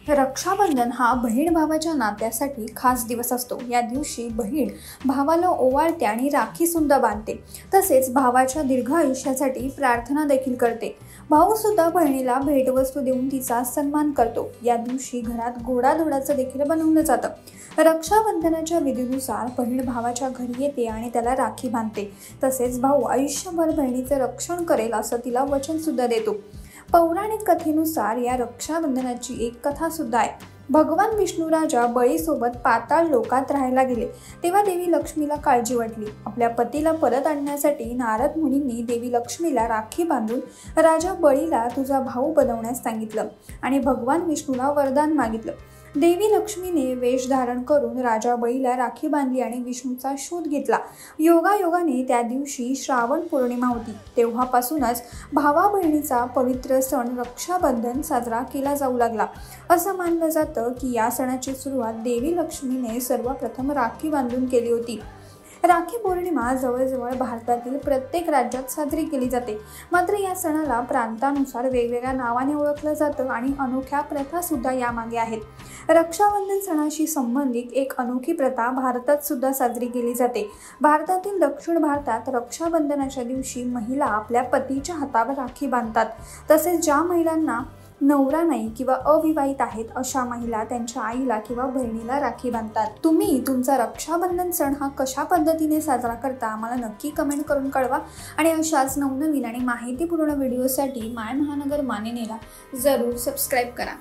रक्षाबंधन हा बहीण भावाच्या नात्यासाठी खास दिवस असतो। या दिवशी बहीण भावाला ओवाळते आणि राखी सुद्धा बांधते। तसेच भावाच्या दीर्घ आयुष्यासाठी प्रार्थना देखील करते। भाऊ सुद्धा बहिणीला भेटवस्तू देऊन तिचा सन्मान करतो। या दिवशी घरात गोडाधोडाचं देखील बनवलं जातं। रक्षाबंधनाच्या विधीनुसार बहीण भावाच्या घरी येते आणि त्याला राखी बांधते। तसेच भाऊ आयुष्यभर बहिणीचे रक्षण करेल असं तिला वचन सुद्धा देतो। पौराणिक कथेनुसार या रक्षाबंधनाची एक कथा सुद्धा आहे। भगवान विष्णू राजा बळीसोबत पाताळ लोकात राहायला गेले तेव्हा देवी लक्ष्मीला काळजी वाटली। आपल्या पतीला परत आणण्यासाठी नारद मुनींनी देवी लक्ष्मीला राखी बांधून राजा बळीला तुझा भाऊ बनवण्यास सांगितलं आणि भगवान विष्णूला वरदान मागितलं। देवी लक्ष्मीने वेश धारण करून राजा बळीला राखी बांधली आणि विष्णूचा शोध घेतला। योगायोगाने त्या दिवशी श्रावण पौर्णिमा होती। तेव्हापासूनच भावा बहिणीचा पवित्र सण रक्षाबंधन साजरा केला जाऊ लागला। असं मानलं जातं की या सणाची सुरुवात देवी लक्ष्मीने सर्वप्रथम राखी बांधून केली होती। राखी पौर्णिमा जवळजवळ भारतातील प्रत्येक राज्यात साजरी केली जाते। मात्र या सणाला प्रांतानुसार वेगवेगळ्या नावाने ओळखलं जातं आणि अनोख्या प्रथा सुद्धा यामागे आहेत। रक्षाबंधन सणाशी संबंधित एक अनोखी प्रथा भारतात सुद्धा साजरी केली जाते। भारतातील दक्षिण भारतात रक्षाबंधनाच्या दिवशी महिला आपल्या पतीच्या हातावर राखी बांधतात। तसेच ज्या महिलांना नवरा नाही किंवा अविवाहित आहेत अशा महिला त्यांच्या आईला किंवा बहिणीला राखी बांधतात। तुम्ही तुमचा रक्षाबंधन सण हा कशा पद्धतीने साजरा करता आम्हाला नक्की कमेंट करून कळवा आणि अशाच नवनवीन आणि माहितीपूर्ण व्हिडिओसाठी माय महानगर मानिनीला जरूर सबस्क्राईब करा।